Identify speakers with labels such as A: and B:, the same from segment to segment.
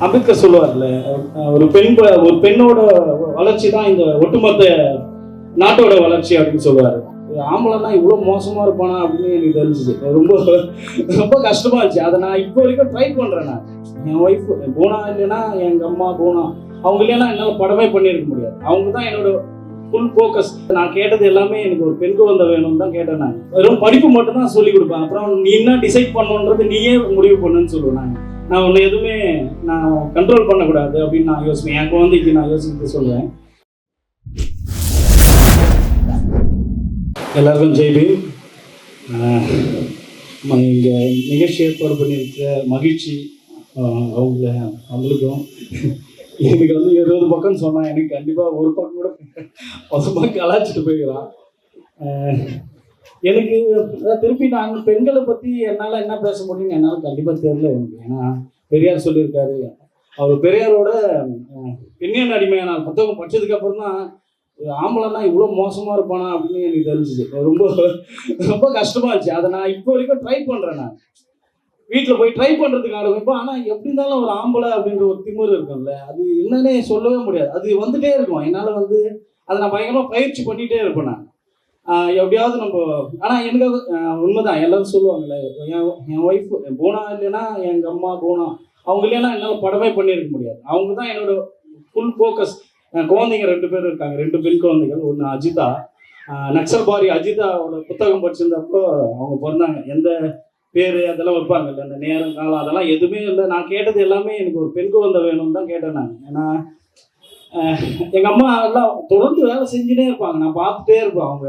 A: அம்பேத்கர் சொல்லுவார்ல, ஒரு பெண்ணோட வளர்ச்சி தான் இந்த ஒட்டுமொத்த நாட்டோட வளர்ச்சி அப்படின்னு சொல்லுவாரு. ஆம்பளைன்னா இவ்வளோ மோசமா இருப்பானா அப்படின்னு எனக்கு தெரிஞ்சுது. ரொம்ப ரொம்ப கஷ்டமா இருந்துச்சு. அதை நான் இப்போ வரைக்கும் ட்ரை பண்றேன். நான் என் ஒய்ஃப் போனா இல்லைன்னா எங்க அம்மா போனா அவங்க இல்லைன்னா என்னால் படமே பண்ணியிருக்க முடியாது. அவங்க தான் என்னோட ஃபுல் ஃபோக்கஸ். நான் கேட்டது எல்லாமே எனக்கு ஒரு பெண் குழந்தை வேணும்னு தான் கேட்டேன். நான் வெறும் படிப்பு மட்டும் தான் சொல்லி கொடுப்பேன். அப்புறம் நீ என்ன டிசைட் பண்ணுன்றது நீயே முடிவு பண்ணுன்னு சொல்லுவேன். நான் உன்னை எதுவுமே நான் கண்ட்ரோல் பண்ணக்கூடாது அப்படின்னு நான் யோசிப்பேன். என் குழந்தைக்கு நான் யோசித்து சொல்லுவேன். எல்லாருக்கும் ஜெய்பீம். இங்கே நிகழ்ச்சி ஏற்பாடு பண்ணியிருக்க மகிழ்ச்சி அவங்களுக்கும். எனக்கு வந்து 20 பக்கம் சொன்னான். எனக்கு கண்டிப்பாக ஒரு பக்கம் கூட பசமாக கலாச்சிட்டு போய்க்கிறான். எனக்கு திருப்பி நான் பெண்களை பற்றி என்னால் என்ன பேச முடியும்னு என்னால் கண்டிப்பாக தெரியல எனக்கு. ஏன்னா பெரியார் சொல்லியிருக்காரு. அவர் பெரியாரோட பெண்ணியன் அடிமையான புத்தகம் படித்ததுக்கு அப்புறம் தான் ஆம்பளைன்னா இவ்வளோ மோசமாக இருப்பானா அப்படின்னு எனக்கு தெரிஞ்சுது. ரொம்ப ரொம்ப கஷ்டமாக இருந்துச்சு. அதை நான் இப்போ வரைக்கும் ட்ரை பண்ணுறேன். நான் வீட்டில் போய் ட்ரை பண்ணுறதுக்கு ஆரம்பிப்போம். ஆனால் எப்படி இருந்தாலும் ஒரு ஆம்பளை அப்படின்ற ஒரு திமிரு இருக்கும்ல, அது என்னன்னே சொல்லவே முடியாது. அது வந்துகிட்டே இருக்கும். என்னால் வந்து அதை நான் பயங்கரமாக பயிற்சி பண்ணிகிட்டே இருப்பேன். நான் எப்படியாவது நம்ம ஆனால் எனக்கு உண்மைதான் எல்லாரும் சொல்லுவாங்கல்ல, என் ஒய்ஃப் போனா இல்லைன்னா எங்கள் அம்மா போனா அவங்க இல்லைன்னா என்னால் படமே பண்ணியிருக்க முடியாது. அவங்க தான் என்னோட ஃபுல் ஃபோக்கஸ். குழந்தைங்க 2 பேர் இருக்காங்க, 2 பெண் குழந்தைகள். ஒன்று அஜிதா, நக்சல்பாரி அஜிதாவோட புத்தகம் படிச்சிருந்தப்போ அவங்க பிறந்தாங்க. எந்த பேர் அதெல்லாம் வைப்பாங்கல்ல, அந்த நேரம் காலம் அதெல்லாம் எதுவுமே இல்லை. நான் கேட்டது எல்லாமே எனக்கு ஒரு பெண் குழந்தை வேணும்னு தான் கேட்டேன் நான். ஏன்னா எங்கள் அம்மா எல்லாம் தொடர்ந்து வேலை செஞ்சுட்டே இருப்பாங்க. நான் பார்த்துட்டே இருப்பேன். அவங்க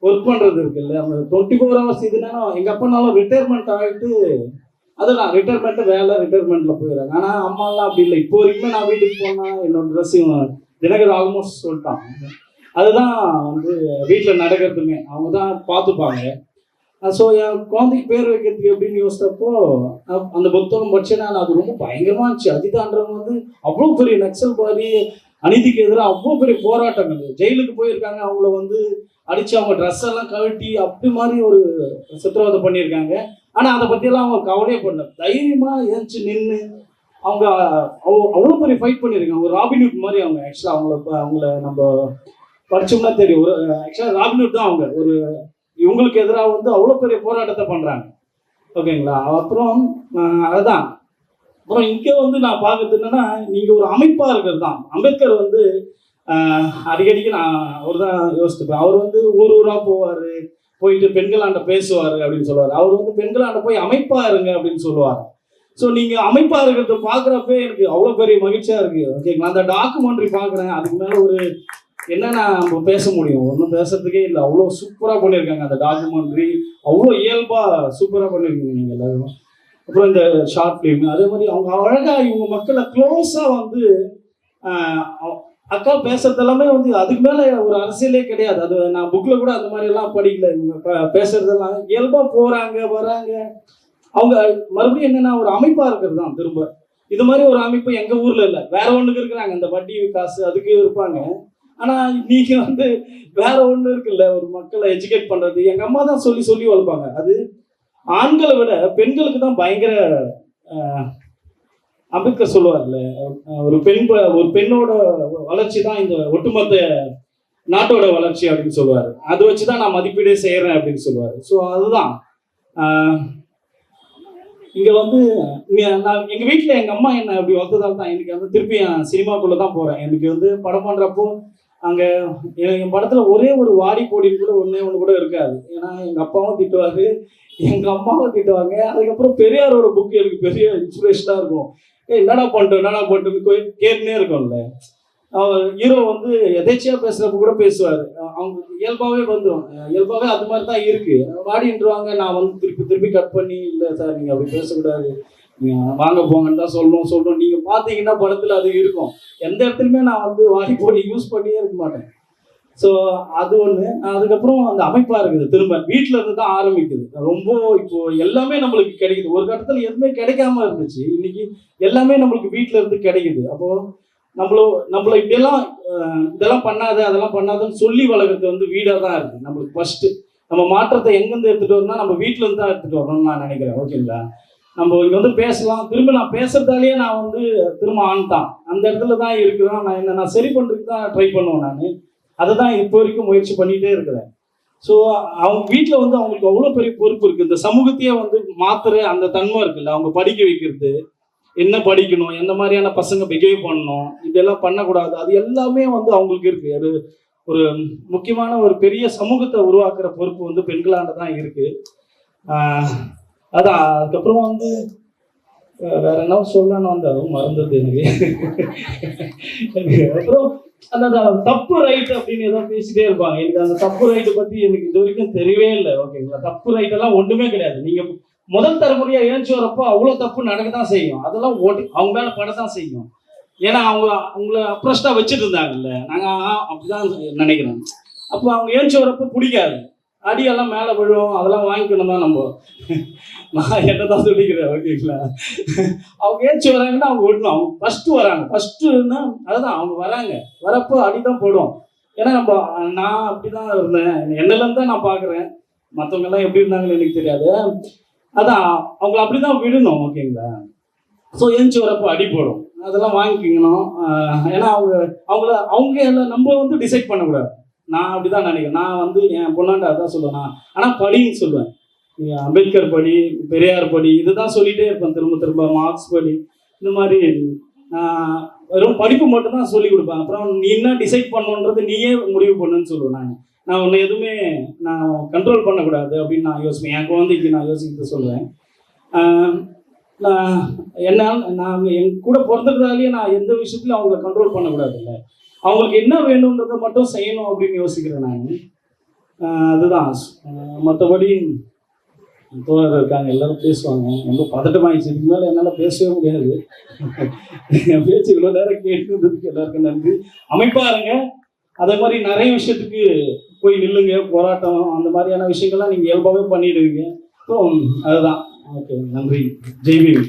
A: ஒர்க் பண்ணுறது இருக்குல்ல, அவங்க 24 ஹவர்ஸ். இதுனா எங்கள் அப்பனாலும் ரிட்டையர்மெண்ட் ஆகிட்டு அதுதான் ரிட்டையர்மெண்ட்டு வேலை ரிட்டையர்மெண்ட்டில் போயிடுறாங்க. ஆனால் அம்மாலாம் அப்படி இல்லை. இப்போ வரைக்குமே நான் வீட்டுக்கு போனால் என்னோட ட்ரெஸ்ஸையும் தினகர் ஆல்மோஸ்ட் சொல்லிட்டான். அதுதான் வந்து வீட்டில் நடக்கிறதுமே அவங்க தான் பார்த்துப்பாங்க. ஸோ என் குழந்தைக்கு பேர் வைக்கிறதுக்கு எப்படின்னு யோசித்தப்போ அந்த புத்தகம் படிச்சேன்னா அது ரொம்ப பயங்கரமாக இருந்துச்சு. அஜிதான்றவங்க வந்து அவ்வளோ பெரிய நக்சல்பாரி, அநீதிக்கு எதிராக அவ்வளோ பெரிய போராட்டங்கள், ஜெயிலுக்கு போயிருக்காங்க. அவங்கள வந்து அடித்து அவங்க ட்ரெஸ் எல்லாம் கழட்டி அப்படி மாதிரி ஒரு சித்திரவதை பண்ணியிருக்காங்க. ஆனால் அதை பற்றியெல்லாம் அவங்க கவலையே பண்ணல. தைரியமாக ஏஞ்சி நின்று அவங்க அவ்வளோ பெரிய ஃபைட் பண்ணியிருக்காங்க. ஒரு ராபின்ஹுட் மாதிரி அவங்க. ஆக்சுவலாக அவங்கள நம்ம படிச்சோம்னா தெரியும். ஒரு ஆக்சுவலாக ராபின்ஹுட் தான் அவங்க. ஒரு இவங்களுக்கு எதிராக வந்து அவ்வளோ பெரிய போராட்டத்தை பண்ணுறாங்க. ஓகேங்களா? அப்புறம் அதுதான். அப்புறம் இங்கே வந்து நான் பார்க்கறது என்னன்னா, நீங்கள் ஒரு அமைப்பாக இருக்கிறது தான். அம்பேத்கர் வந்து அடிக்கடிக்கு நான் அவர் தான் யோசித்துப்பேன். அவர் வந்து ஊராக போவார், போயிட்டு பெண்களாண்ட பேசுவார் அப்படின்னு சொல்லுவார். அவர் வந்து பெண்களாண்ட போய் அமைப்பாக இருங்க அப்படின்னு சொல்லுவார். ஸோ நீங்கள் அமைப்பாக இருக்கிறத பார்க்குறப்ப எனக்கு அவ்வளோ பெரிய மகிழ்ச்சியாக இருக்குது. ஓகேங்களா? அந்த டாக்குமெண்ட்ரி பார்க்குறேன். அதுக்கு மேலே ஒரு என்னென்ன நம்ம பேச முடியும்? ஒன்றும் பேசுறதுக்கே இல்லை. அவ்வளோ சூப்பராக பண்ணியிருக்காங்க அந்த டாக்குமெண்ட்ரி. அவ்வளோ இயல்பாக சூப்பராக பண்ணியிருக்கீங்க நீங்கள் எல்லாரும். அப்புறம் இந்த ஷார்ட் ஃபிலிம் அதே மாதிரி அவங்க அழகாக இவங்க மக்களை க்ளோஸாக வந்து அக்கா பேசுறது எல்லாமே வந்து அதுக்கு மேலே ஒரு அரசியலே கிடையாது. அது நான் புக்கில் கூட அந்த மாதிரி எல்லாம் படிக்கல. இவங்க பேசுறதெல்லாம் இயல்பாக போகிறாங்க வராங்க. அவங்க மறுபடியும் என்னென்னா ஒரு அமைப்பாக இருக்கிறது தான். திரும்ப இது மாதிரி ஒரு அமைப்பு எங்கள் ஊரில் இல்லை, வேற ஒன்றுக்கு இருக்கிறாங்க. இந்த வட்டி காசு அதுக்கு இருப்பாங்க. ஆனால் நீங்கள் வந்து வேற ஒன்று இருக்குல்ல, ஒரு மக்களை எஜுகேட் பண்ணுறது. எங்கள் அம்மா தான் சொல்லி சொல்லி வளர்ப்பாங்க. அது ஆண்களை விட பெண்களுக்கு தான் பயங்கர. அம்பேத்கர் சொல்லுவார்ல, ஒரு பெண்ணோட வளர்ச்சி தான் இந்த ஒட்டுமொத்த நாட்டோட வளர்ச்சி அப்படின்னு சொல்லுவார். அதை வச்சு தான் நான் மதிப்பீடே செய்கிறேன் அப்படின்னு சொல்லுவார். ஸோ அதுதான் இங்கே வந்து நான் எங்கள் வீட்டில் எங்கள் அம்மா என்னை அப்படி வளர்த்ததால் தான் எனக்கு வந்து திருப்பி சினிமாக்குள்ளே தான் போகிறேன். எனக்கு வந்து படம் பண்ணுறப்போ அங்கே என் படத்தில் ஒரே ஒரு வாடி போடின்னு கூட ஒன்று கூட இருக்காது. ஏன்னா எங்கள் அப்பாவும் திட்டுவார், எங்கள் அம்மாவும் திட்டுவாங்க. அதுக்கப்புறம் பெரியாரோட புக்கு எனக்கு பெரிய இன்ஸ்பிரேஷனாக இருக்கும். என்னடா பண்ணிட்டு கேட்டுனே இருக்கும்ல. அவர் ஹீரோ வந்து எதேச்சியாக பேசுகிறப்ப கூட பேசுவார். அவங்க இயல்பாகவே வந்துடும். இயல்பாகவே அது மாதிரி தான் இருக்குது. வாடின்றுவாங்க. நான் வந்து திருப்பி கட் பண்ணி, இல்லை சார் நீங்கள் அப்படி பேசக்கூடாது, நீங்கள் வாங்க போங்கன்னு தான் சொல்லணும். நீங்கள் பார்த்தீங்கன்னா படத்தில் அது இருக்கும். எந்த இடத்துலையுமே நான் வந்து வாடி போடி யூஸ் பண்ணியே இருக்க மாட்டேன். ஸோ அது ஒன்று. அதுக்கப்புறம் அந்த அமைப்பாக இருக்குது. திரும்ப வீட்டில் இருந்து தான் ஆரம்பிக்குது. ரொம்ப இப்போ எல்லாமே நம்மளுக்கு கிடைக்குது. ஒரு கட்டத்தில் எதுவுமே கிடைக்காம இருந்துச்சு. இன்னைக்கு எல்லாமே நம்மளுக்கு வீட்டில் இருந்து கிடைக்குது. அப்போது நம்மள இதெல்லாம் பண்ணாத அதெல்லாம் பண்ணாதுன்னு சொல்லி வளர்க்குறது வந்து வீடாக தான் இருக்குது நம்மளுக்கு. ஃபர்ஸ்ட் நம்ம மாற்றத்தை எங்கேருந்து எடுத்துகிட்டு வரணும்னா நம்ம வீட்டில் இருந்து தான் எடுத்துகிட்டு வரணும்னு நான் நினைக்கிறேன். ஓகேங்களா? நம்ம இங்கே வந்து பேசலாம், திரும்ப நான் பேசுறதாலேயே நான் வந்து திரும்ப ஆண் தான் அந்த இடத்துல தான் இருக்கிறேன். நான் சரி பண்ணுறதுக்கு தான் ட்ரை பண்ணுவேன். நான் அதை தான் இப்போ வரைக்கும் முயற்சி பண்ணிகிட்டே இருக்கிறேன். ஸோ அவங்க வீட்டில் வந்து அவங்களுக்கு அவ்வளோ பெரிய பொறுப்பு இருக்குது. இந்த சமூகத்தையே வந்து மாத்துற அந்த தன்மை இருக்குல்ல, அவங்க படிக்க வைக்கிறது, என்ன படிக்கணும், எந்த மாதிரியான பசங்க பிஹேவ் பண்ணணும், இதெல்லாம் பண்ணக்கூடாது, அது எல்லாமே வந்து அவங்களுக்கு இருக்கு. அது ஒரு முக்கியமான ஒரு பெரிய சமூகத்தை உருவாக்குற பொறுப்பு வந்து பெண்களாண்ட தான் இருக்கு. அதான் அதுக்கப்புறம் வந்து வேற என்ன சொல்லணும்னு வந்து அதுவும் மறந்தது எனக்கு. அப்புறம் அந்த தப்பு ரைட் அப்படின்னு ஏதோ பேசிட்டே இருப்பாங்க. எனக்கு அந்த தப்பு ரைட்டு பத்தி எனக்கு இது வரைக்கும் தெரியவே இல்லை. ஓகேங்களா, தப்பு ரைட் எல்லாம் ஒன்றுமே கிடையாது. நீங்க முதல் தலைமுறையா ஏஞ்சி வரப்போ அவ்வளோ தப்பு நடக்க தான் செய்யும். அதெல்லாம் அவங்க மேல படத்தான் செய்யும். ஏன்னா அவங்கள அப்ரஸ்டா வச்சுட்டு இருந்தாங்கல்ல, நாங்க அப்படிதான் நினைக்கிறேன். அப்போ அவங்க ஏஞ்சி வரப்போ பிடிக்காது, அடியெல்லாம் மேலே விழும், அதெல்லாம் வாங்கிக்கணும் தான் நம்ம. நான் என்னதான் சொல்லிக்கிறேன். ஓகேங்களா, அவங்க ஏஞ்சி வராங்கன்னா அவங்க விடணும். அவங்க ஃபர்ஸ்ட் வராங்க, ஃபர்ஸ்ட்னா அதுதான் அவங்க வராங்க, வரப்போ அடிதான் போடும். ஏன்னா நான் அப்படிதான் இருந்தேன், என்னிலேருந்து தான் நான் பார்க்குறேன். மற்றவங்க எல்லாம் எப்படி இருந்தாங்கன்னு எனக்கு தெரியாது. அதான் அவங்கள அப்படிதான் விடணும். ஓகேங்களா, ஸோ ஏஞ்சி வரப்போ அடி போடும், அதெல்லாம் வாங்கிக்கணும். ஏன்னா அவங்க நம்ம வந்து டிசைட் பண்ணக்கூடாது. நான் அப்படிதான் நினைக்கிறேன். நான் வந்து என் பொண்ணாண்ட அதான் சொல்லுவேன். ஆனால் படின்னு சொல்லுவேன். அம்பேத்கர் படி, பெரியார் படி, இதுதான் சொல்லிட்டே இருப்பேன் திரும்ப திரும்ப. மார்க்ஸ் படி, இந்த மாதிரி வெறும் படிப்பு மட்டும் தான் சொல்லி கொடுப்பேன். அப்புறம் நீ என்ன டிசைட் பண்ணணுன்றது நீயே முடிவு பண்ணுன்னு சொல்லுவேன். நான் உன்னை எதுவுமே நான் கண்ட்ரோல் பண்ணக்கூடாது அப்படின்னு நான் யோசிப்பேன். என் குழந்தைக்கு நான் யோசிக்கிட்டு சொல்லுவேன். நான் என் கூட பிறந்ததாலேயே நான் எந்த விஷயத்துலையும் அவங்கள கண்ட்ரோல் பண்ணக்கூடாது. இல்லை, அவங்களுக்கு என்ன வேணுன்றதை மட்டும் செய்யணும் அப்படின்னு யோசிக்கிறேன் நான். அதுதான். மற்றபடி தோழர் இருக்காங்க, எல்லாரும் பேசுவாங்க. ரொம்ப பதட்டமாகிடுச்சு. இதுக்கு மேலே என்னால் பேசவே முடியாது. என் பேச்சு இவ்வளோ நேரம் கேட்டுக்கிறதுக்கு எல்லாருக்கும் நன்றி. அமைப்பாக இருங்க. அதே மாதிரி நிறைய விஷயத்துக்கு போய் நில்லுங்க. போராட்டம் அந்த மாதிரியான விஷயங்கள்லாம் நீங்கள் இயல்பாகவே பண்ணிடுவீங்க. ஸோ அதுதான். ஓகே, நன்றி. ஜெய்பீம்.